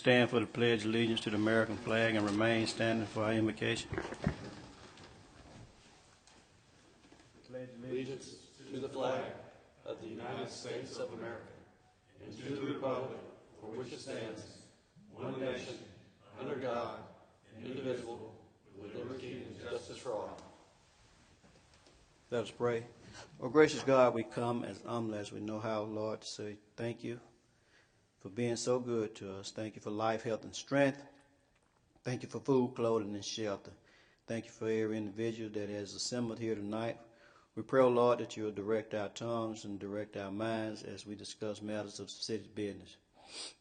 Stand for the pledge of allegiance to the American flag and remain standing for our invocation. Pledge allegiance to the flag of the United States of America and to the republic for which it stands, one nation, under God, indivisible, with liberty and justice for all. Let us pray. Oh, gracious God, we come as humble as we know how, Lord, to say thank you for being so good to us. Thank you for life, health, and strength. Thank you for food, clothing, and shelter. Thank you for every individual that has assembled here tonight. We pray, oh Lord, that you will direct our tongues and direct our minds as we discuss matters of the city's business.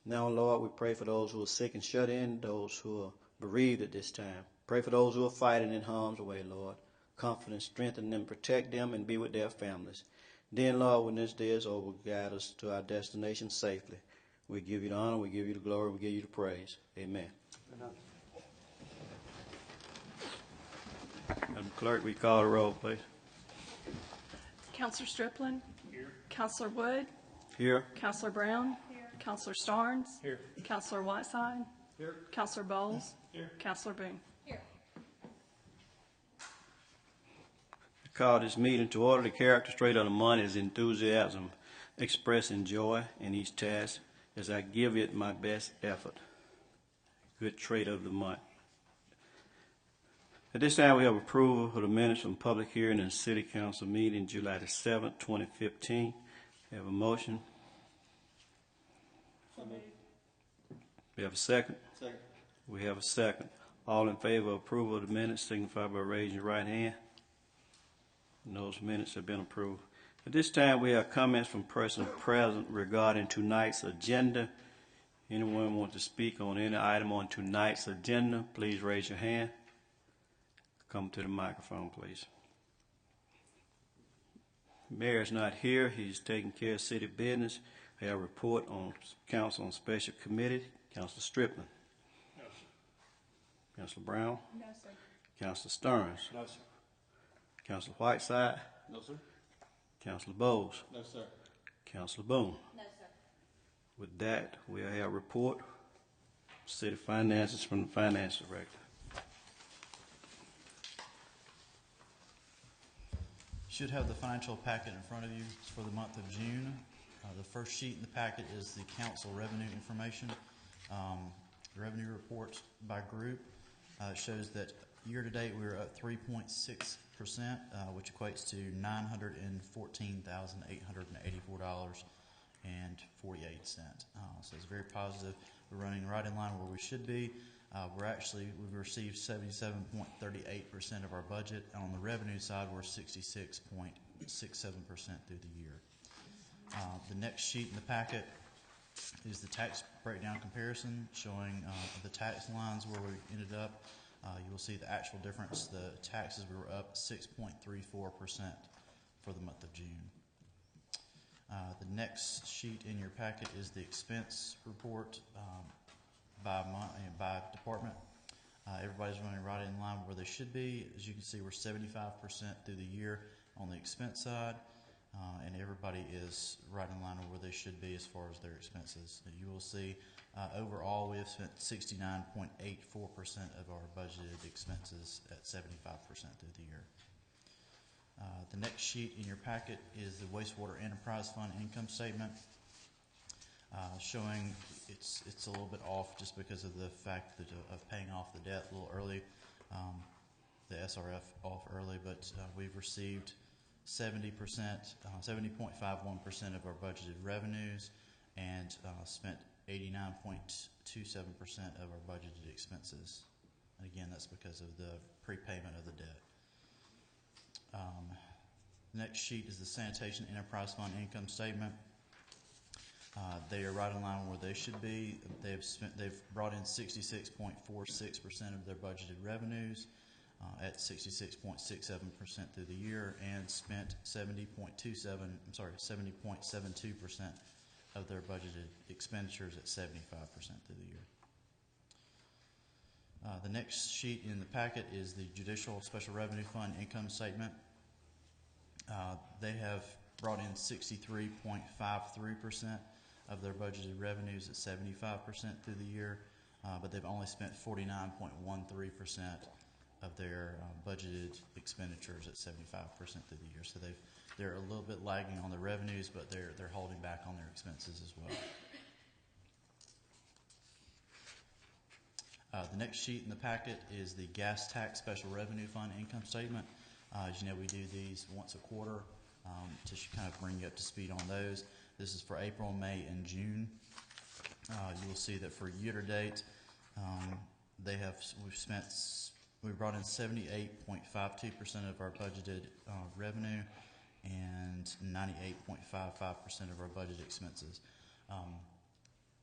Now, Lord, we pray for those who are sick and shut in, those who are bereaved at this time. Pray for those who are fighting in harm's way, Lord. Comfort and strengthen them, protect them, and be with their families. Then, Lord, when this day is over, guide us to our destination safely. We give you the honor, we give you the glory, we give you the praise. Amen. Madam Clerk, we call the roll, please. Counselor Striplin? Here. Counselor Wood? Here. Counselor Brown? Here. Counselor Starnes? Here. Counselor Whiteside? Here. Counselor Bowles? Here. Counselor Boone? Here. I call this meeting to order. The character trait of the month is enthusiasm, expressing joy in each task as I give it my best effort. Good trait of the month. At this time, we have approval for the minutes from public hearing and City Council meeting July the 7th, 2015. We have a motion. We have a second. Second. We have a second. All in favor of approval of the minutes signify by raising your right hand. And those minutes have been approved. At this time, we have comments from persons present regarding tonight's agenda. Anyone want to speak on any item on tonight's agenda, please raise your hand. Come to the microphone, please. Mayor's not here. He's taking care of city business. We have a report on council on special committee. Councilor Striplin. No, sir. Councilor Brown. No, sir. Councilor Stearns. No, sir. Councilor Whiteside. No, sir. Councilor Bowles. No, sir. Councilor Boone. No, sir. With that, we'll have a report. City finances from the finance director. You should have the financial packet in front of you. It's for the month of June. The first sheet in the packet is the council revenue information. The revenue reports by group shows that year to date we were up 3.6%, which equates to $914,884.48. So it's very positive. We're running right in line where we should be. We've received 77.38% of our budget. And on the revenue side, we're 66.67% through the year. The next sheet in the packet is the tax breakdown comparison, showing the tax lines where we ended up. You will see the actual difference. The taxes, we were up 6.34% for the month of June. The next sheet in your packet is the expense report by department. Everybody's running right in line where they should be. As you can see, we're 75% through the year on the expense side, and everybody is right in line where they should be as far as their expenses. You will see overall we have spent 69.84% of our budgeted expenses at 75% through the year. The next sheet in your packet is the Wastewater Enterprise Fund income statement, showing it's a little bit off just because of the fact that of paying off the debt a little early, the SRF off early, but we've received 70.51% of our budgeted revenues and spent 89.27% of our budgeted expenses. And again, that's because of the prepayment of the debt. Next sheet is the Sanitation Enterprise Fund income statement. They are right in line where they should be. They've brought in 66.46% of their budgeted revenues at 66.67% through the year, and spent 70.72% of their budgeted expenditures at 75% through the year. The next sheet in the packet is the Judicial Special Revenue Fund income statement. They have brought in 63.53% of their budgeted revenues at 75% through the year, but they've only spent 49.13% of their budgeted expenditures at 75% through the year. So they're a little bit lagging on the revenues, but they're holding back on their expenses as well. The next sheet in the packet is the gas tax special revenue fund income statement. As you know, we do these once a quarter to kind of bring you up to speed on those. This is for April, May, and June. You will see that for year to date, we've brought in 78.52% of our budgeted revenue and 98.55% of our budgeted expenses.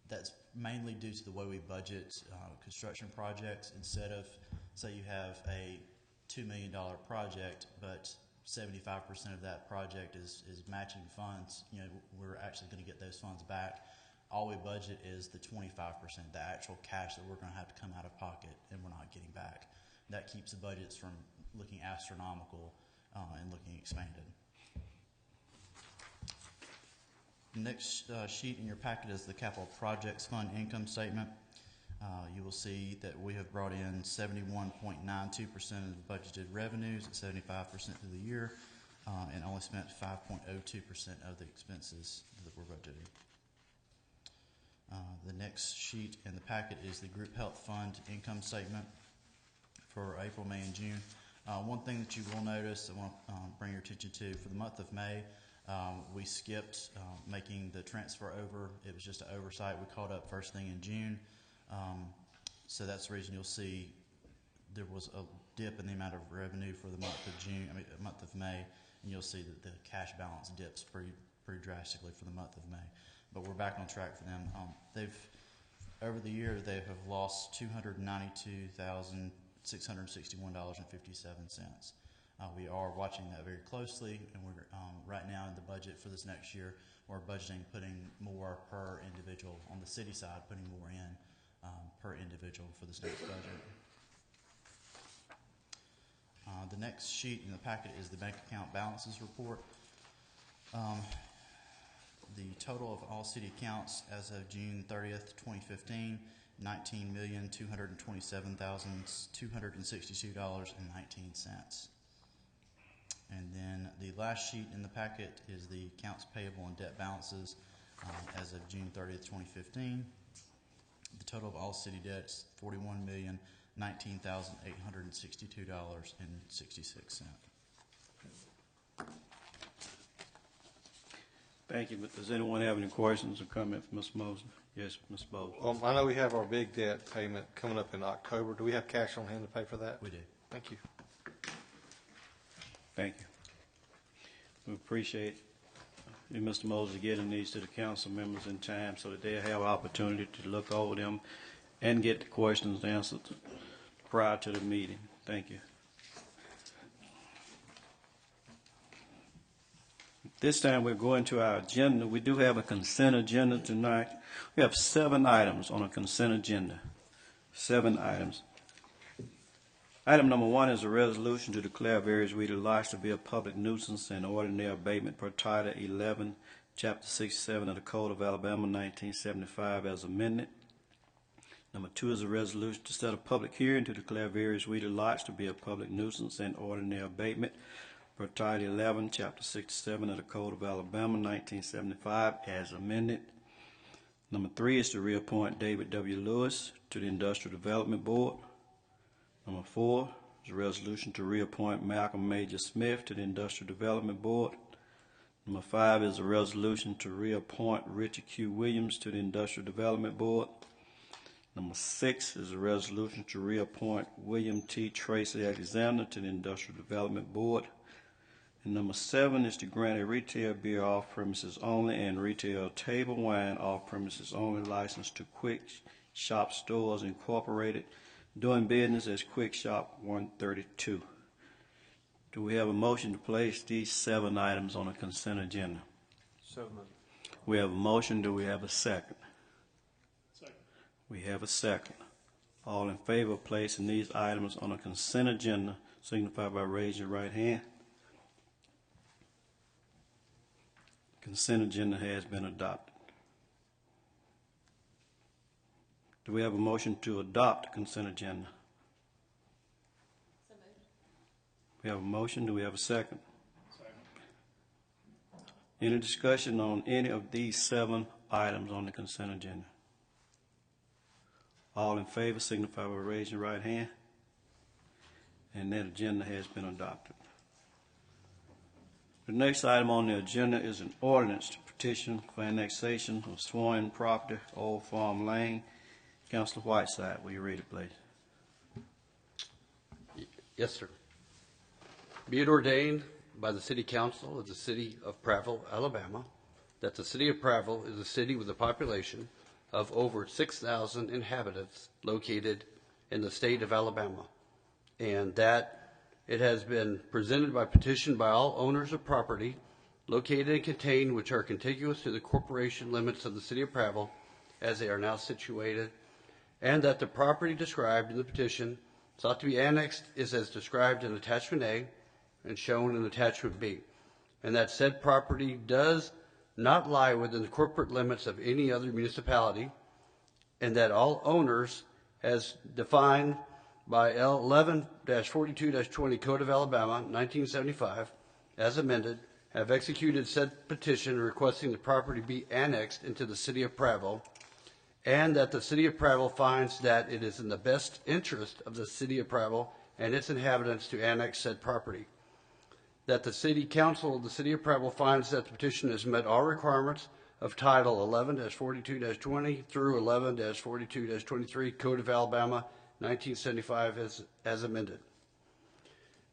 That's mainly due to the way we budget construction projects. Instead of, say you have a $2 million project, but 75% of that project is matching funds, you know, we're actually going to get those funds back. All we budget is the 25%, the actual cash that we're going to have to come out of pocket and we're not getting back. That keeps the budgets from looking astronomical and looking expanded. The next sheet in your packet is the capital projects fund income statement. You will see that we have brought in 71.92% of the budgeted revenues at 75% through the year, and only spent 5.02% of the expenses that were budgeted. The next sheet in the packet is the group health fund income statement for April, May, and June. One thing that you will notice, I want to bring your attention to, for the month of May, we skipped making the transfer over. It was just an oversight. We caught up first thing in June. So that's the reason you'll see there was a dip in the amount of revenue for the month of May, and you'll see that the cash balance dips pretty drastically for the month of May. But we're back on track for them. Over the year, they have lost $292,661.57. We are watching that very closely, and we're right now in the budget for this next year, we're budgeting putting more per individual on the city side, putting more in per individual for this next budget. The next sheet in the packet is the bank account balances report. The total of all city accounts as of June 30th, 2015, $19,227,262.19. And then the last sheet in the packet is the accounts payable and debt balances as of June 30th, 2015. The total of all city debts, $41,019,862.66. Thank you. But does anyone have any questions or comments for Ms. Mosley? Yes, Ms. Mosley. I know we have our big debt payment coming up in October. Do we have cash on hand to pay for that? We do. Thank you. Thank you. We appreciate you, Mr. Mosley, getting these to the council members in time so that they have an opportunity to look over them and get the questions answered prior to the meeting. Thank you. This time we're going to our agenda. We do have a consent agenda tonight. We have 7 items on a consent agenda. 7 items. Item number 1 is a resolution to declare various weedy lots to be a public nuisance and order their abatement per Title 11, Chapter 67 of the Code of Alabama, 1975, as amended. Number 2 is a resolution to set a public hearing to declare various weedy lots to be a public nuisance and order their abatement per Title 11, Chapter 67 of the Code of Alabama, 1975, as amended. Number 3 is to reappoint David W. Lewis to the Industrial Development Board. Number 4 is a resolution to reappoint Malcolm Major Smith to the Industrial Development Board. Number 5 is a resolution to reappoint Richard Q. Williams to the Industrial Development Board. Number 6 is a resolution to reappoint William T. Tracy Alexander to the Industrial Development Board. And number 7 is to grant a retail beer off premises only and retail table wine off premises only license to Quick Shop Stores Incorporated, doing business as Quick Shop 132. Do we have a motion to place these 7 items on a consent agenda? So moved. We have a motion. Do we have a second? Second. We have a second. All in favor of placing these items on a consent agenda, signify by raising your right hand. Consent agenda has been adopted. Do we have a motion to adopt the consent agenda? So moved. We have a motion. Do we have a second? Any discussion on any of these 7 items on the consent agenda? All in favor signify by raising your right hand. And that agenda has been adopted. The next item on the agenda is an ordinance to petition for annexation of Swan property, Old Farm Lane. Councilor Whiteside, will you read it, please? Yes, sir. Be it ordained by the City Council of the City of Prattville, Alabama, that the City of Prattville is a city with a population of over 6,000 inhabitants located in the state of Alabama, and that it has been presented by petition by all owners of property located and contained which are contiguous to the corporation limits of the City of Prattville as they are now situated, and that the property described in the petition sought to be annexed is as described in Attachment A and shown in Attachment B, and that said property does not lie within the corporate limits of any other municipality, and that all owners, as defined by L 11-42-20 Code of Alabama, 1975, as amended, have executed said petition requesting the property be annexed into the City of Prattville, and that the City of Prattville finds that it is in the best interest of the City of Prattville and its inhabitants to annex said property. That the City Council of the City of Prattville finds that the petition has met all requirements of Title 11-42-20 through 11-42-23 Code of Alabama, 1975, as amended.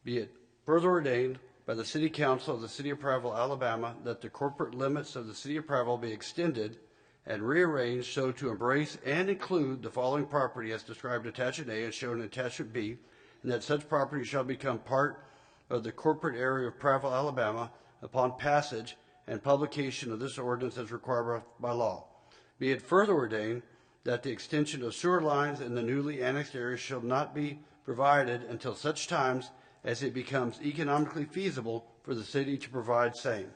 Be it further ordained by the City Council of the City of Prattville, Alabama, that the corporate limits of the City of Prattville be extended and rearranged so to embrace and include the following property as described in Attachment A and shown in Attachment B, and that such property shall become part of the corporate area of Prattville, Alabama, upon passage and publication of this ordinance as required by law. Be it further ordained that the extension of sewer lines in the newly annexed area shall not be provided until such times as it becomes economically feasible for the city to provide same.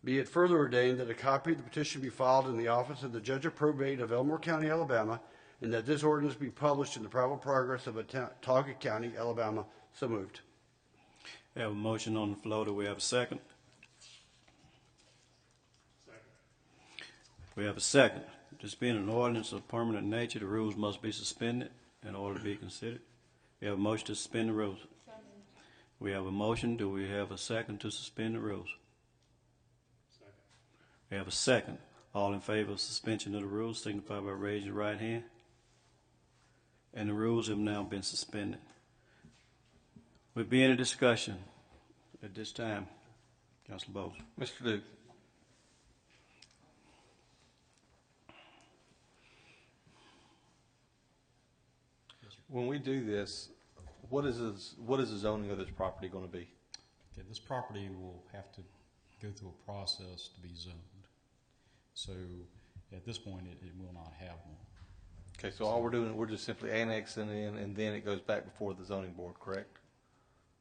Be it further ordained that a copy of the petition be filed in the office of the Judge of Probate of Elmore County, Alabama, and that this ordinance be published in the Prattville Progress of Watauga County, Alabama. So moved. We have a motion on the floor. Do we have a second? We have a second. This being an ordinance of permanent nature, the rules must be suspended in order to be considered. We have a motion to suspend the rules. We have a motion. Do we have a second to suspend the rules? Second. We have a second. All in favor of suspension of the rules signify by raising your right hand. And the rules have now been suspended. Will be any discussion at this time? Councilor Bowles. Mr. Duke. When we do this, what is the zoning of this property going to be? Okay, this property will have to go through a process to be zoned. So at this point, it will not have one. Okay, so all we're doing, we're just simply annexing in, and then it goes back before the zoning board, correct?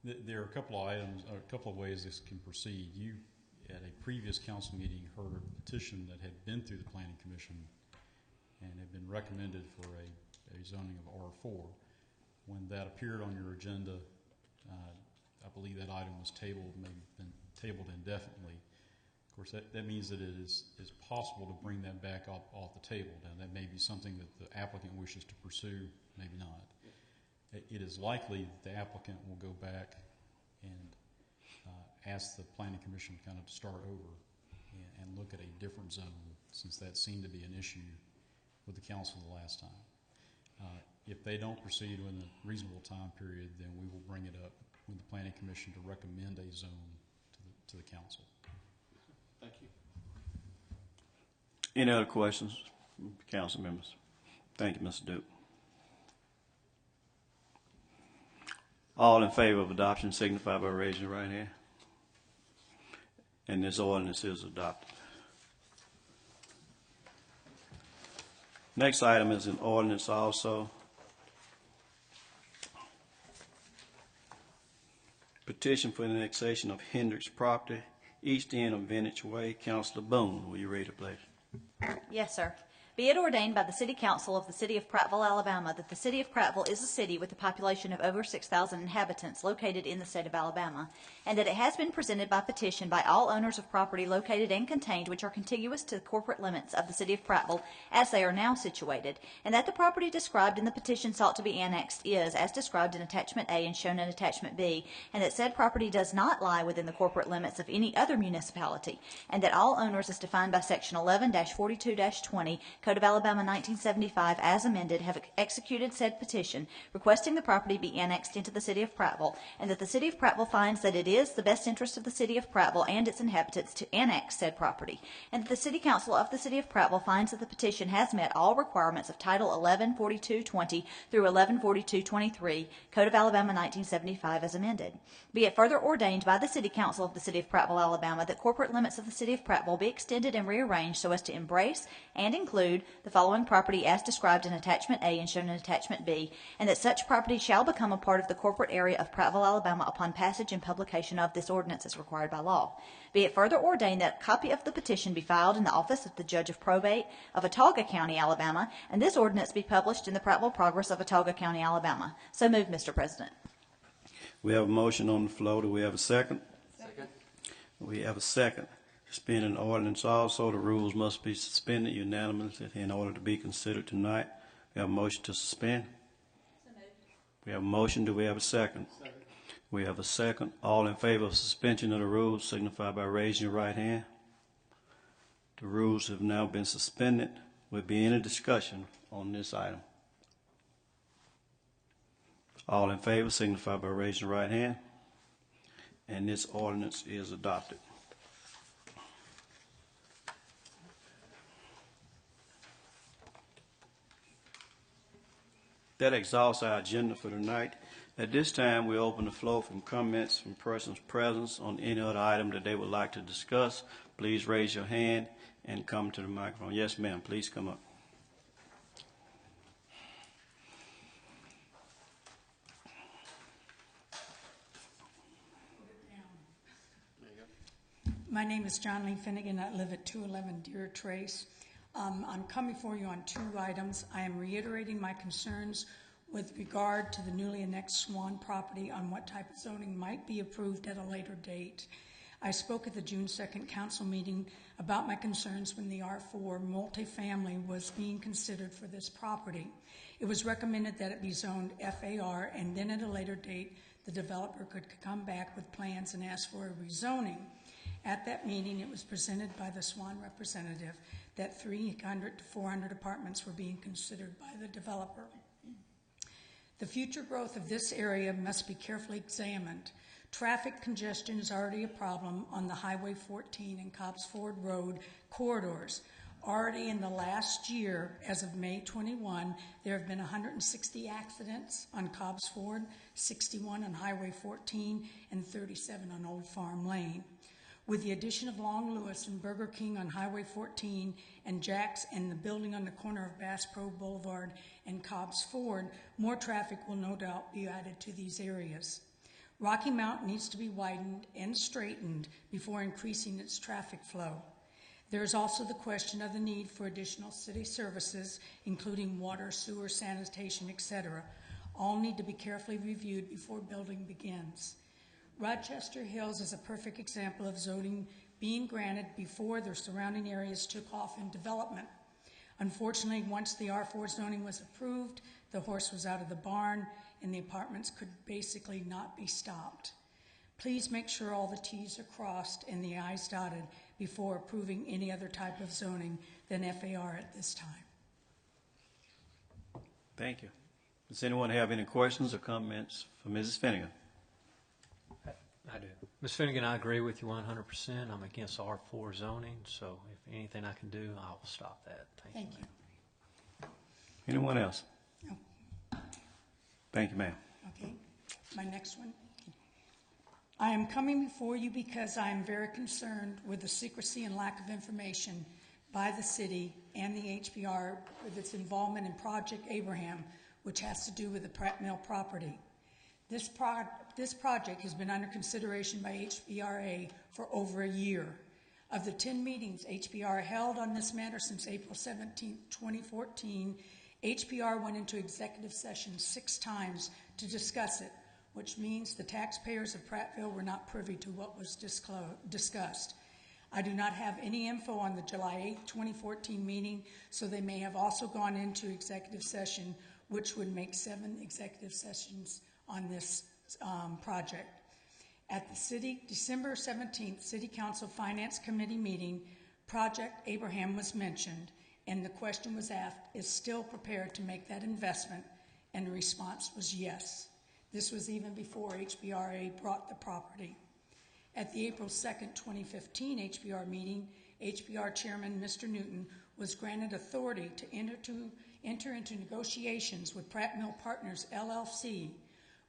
There are a couple of items, or a couple of ways this can proceed. You, at a previous council meeting, heard a petition that had been through the Planning Commission and had been recommended for a zoning of R4. When that appeared on your agenda, I believe that item was tabled, maybe been tabled indefinitely. Of course, that means that it is possible to bring that back off the table. Now, that may be something that the applicant wishes to pursue, maybe not. It is likely that the applicant will go back and ask the Planning Commission kind of to start over and look at a different zone, since that seemed to be an issue with the council the last time. If they don't proceed within a reasonable time period, then we will bring it up with the Planning Commission to recommend a zone to the council. Thank you. Any other questions from council members? Thank you, Mr. Duke. All in favor of adoption signify by raising your right hand. And this ordinance is adopted. Next item is an ordinance also. Petition for annexation of Hendricks property, east end of Vintage Way. Councilor Boone, will you read it, please? Yes, sir. Be it ordained by the City Council of the City of Prattville, Alabama, that the City of Prattville is a city with a population of over 6,000 inhabitants located in the state of Alabama, and that it has been presented by petition by all owners of property located and contained which are contiguous to the corporate limits of the City of Prattville as they are now situated, and that the property described in the petition sought to be annexed is, as described in Attachment A and shown in Attachment B, and that said property does not lie within the corporate limits of any other municipality, and that all owners as defined by Section 11-42-20 Code of Alabama 1975 as amended have executed said petition requesting the property be annexed into the City of Prattville, and that the City of Prattville finds that it is the best interest of the City of Prattville and its inhabitants to annex said property, and that the City Council of the City of Prattville finds that the petition has met all requirements of Title 1142-20 through 1142-23 Code of Alabama 1975 as amended. Be it further ordained by the City Council of the City of Prattville, Alabama, that corporate limits of the City of Prattville be extended and rearranged so as to embrace and include the following property as described in Attachment A and shown in Attachment B, and that such property shall become a part of the corporate area of Prattville, Alabama upon passage and publication of this ordinance as required by law. Be it further ordained that a copy of the petition be filed in the office of the Judge of Probate of Watauga County, Alabama, and this ordinance be published in the Prattville Progress of Watauga County, Alabama. So moved, Mr. President. We have a motion on the floor. Do we have a second? Second. We have a second. Suspending the ordinance also, the rules must be suspended unanimously in order to be considered tonight. We have a motion to suspend. We have a motion. Do we have a second? Second. We have a second. All in favor of suspension of the rules signify by raising your right hand. The rules have now been suspended. Will be any discussion on this item? All in favor signify by raising your right hand. And this ordinance is adopted. That exhausts our agenda for tonight. At this time, we open the floor from comments from persons present on any other item that they would like to discuss. Please raise your hand and come to the microphone. Yes, ma'am. Please come up. My name is John Lee Finnegan. I live at 211 Deer Trace. I'm coming for you on two items. I am reiterating my concerns with regard to the newly annexed Swan property on what type of zoning might be approved at a later date. I spoke at the June 2nd council meeting about my concerns when the R4 multifamily was being considered for this property. It was recommended that it be zoned FAR, and then at a later date the developer could come back with plans and ask for a rezoning. At that meeting, it was presented by the Swan representative that 300 to 400 apartments were being considered by the developer. The future growth of this area must be carefully examined. Traffic congestion is already a problem on the Highway 14 and Cobbs Ford Road corridors. Already in the last year, as of May 21, there have been 160 accidents on Cobbs Ford, 61 on Highway 14, and 37 on Old Farm Lane. With the addition of Long Lewis and Burger King on Highway 14 and Jack's and the building on the corner of Bass Pro Boulevard and Cobbs Ford, more traffic will no doubt be added to these areas. Rocky Mount needs to be widened and straightened before increasing its traffic flow. There is also the question of the need for additional city services, including water, sewer, sanitation, etc. All need to be carefully reviewed before building begins. Rochester Hills is a perfect example of zoning being granted before the surrounding areas took off in development. Unfortunately, once the R4 zoning was approved, the horse was out of the barn and the apartments could basically not be stopped. Please make sure all the T's are crossed and the I's dotted before approving any other type of zoning than FAR at this time. Thank you. Does anyone have any questions or comments for Mrs. Finnegan? I do. Ms. Finnegan, I agree with you 100%. I'm against R4 zoning, so if anything I can do, I will stop that. Thank you. Anyone else? No. Thank you, ma'am. Okay. My next one. I am coming before you because I am very concerned with the secrecy and lack of information by the city and the HBR with its involvement in Project Abraham, which has to do with the Pratt Mill property. This project has been under consideration by HBRA for over a year. Of the 10 meetings HPR held on this matter since April 17, 2014, HPR went into executive session 6 times to discuss it, which means the taxpayers of Prattville were not privy to what was discussed. I do not have any info on the July 8, 2014 meeting, so they may have also gone into executive session, which would make 7 executive sessions on this project. At the December 17th City Council Finance Committee meeting, Project Abraham was mentioned, and the question was asked, is still prepared to make that investment? And the response was yes. This was even before HBRA brought the property. At the April 2nd, 2015 HBR meeting, HBR Chairman Mr. Newton was granted authority to enter into negotiations with Pratt Mill Partners, LLC,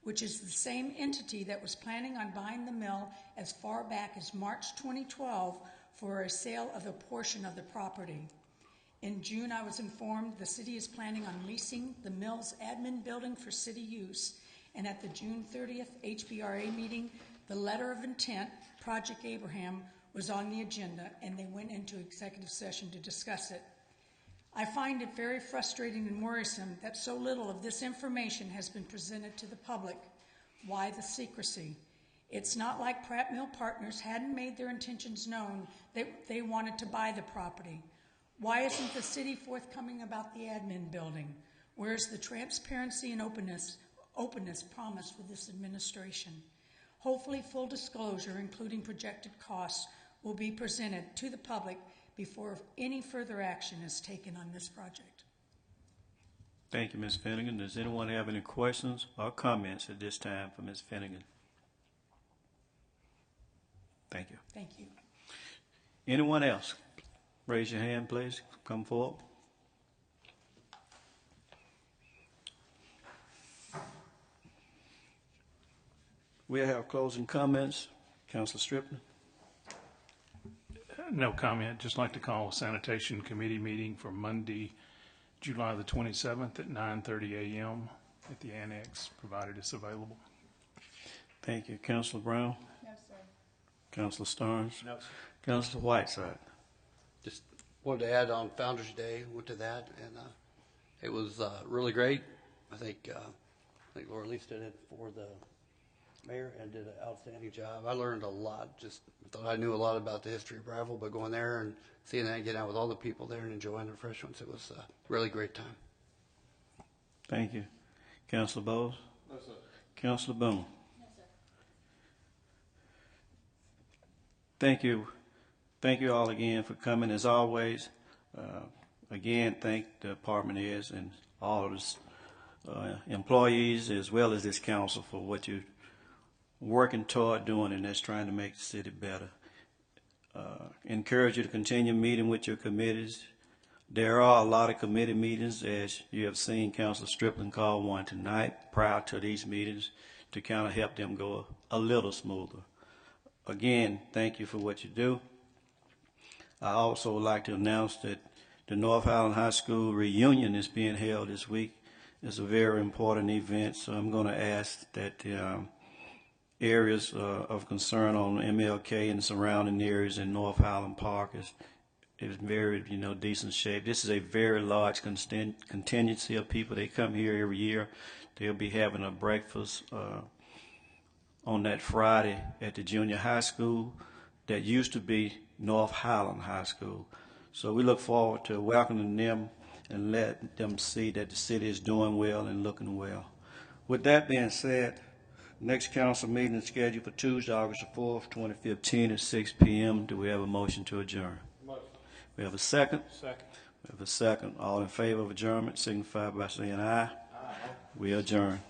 which is the same entity that was planning on buying the mill as far back as March 2012 for a sale of a portion of the property. In June, I was informed the city is planning on leasing the mill's admin building for city use, and at the June 30th HBRA meeting, the letter of intent, Project Abraham, was on the agenda, and they went into executive session to discuss it. I find it very frustrating and worrisome that so little of this information has been presented to the public. Why the secrecy? It's not like Pratt Mill Partners hadn't made their intentions known that they wanted to buy the property. Why isn't the city forthcoming about the admin building? Where's the transparency and openness promised with this administration? Hopefully full disclosure, including projected costs, will be presented to the public before any further action is taken on this project. Thank you, Ms. Finnegan. Does anyone have any questions or comments at this time for Ms. Finnegan? Thank you. Thank you. Anyone else? Raise your hand, please. Come forward. We'll have closing comments. Councilor Striplin. No comment. Just like to call a sanitation committee meeting for Monday, July the 27th at 9:30 a.m. at the annex, provided it's available. Thank you. Councilor Brown? No, sir. Councilor Starnes? No, sir. Councilor Whiteside? Just wanted to add on Founders Day, went to that, and it was really great. I think Laura Lee did it for the mayor and did an outstanding job. I learned a lot. Just thought I knew a lot about the history of Prattville, but going there and seeing that, getting out with all the people there and enjoying the refreshments, it was a really great time. Thank you. Councilor Bowles? No, sir. Councilor Boone? No, sir. Thank you. Thank you all again for coming. As always, again, thank the department heads and all of the employees as well as this council for what you're working toward doing, and that's trying to make the city better. Encourage you to continue meeting with your committees. There are a lot of committee meetings, as you have seen Councilor Striplin call one tonight prior to these meetings to kind of help them go a little smoother. Again, thank you for what you do. I also would like to announce that the North Highland High School reunion is being held this week. It's a very important event, so I'm going to ask that the areas of concern on MLK and surrounding areas in North Highland Park is very, decent shape. This is a very large contingency of people. They come here every year. They'll be having a breakfast on that Friday at the junior high school that used to be North Highland High School. So we look forward to welcoming them and let them see that the city is doing well and looking well. With that being said, next council meeting is scheduled for Tuesday, August the 4th, 2015 at 6 p.m. Do we have a motion to adjourn? Motion. We have a second? Second. We have a second. All in favor of adjournment signify by saying aye. Aye. We adjourn.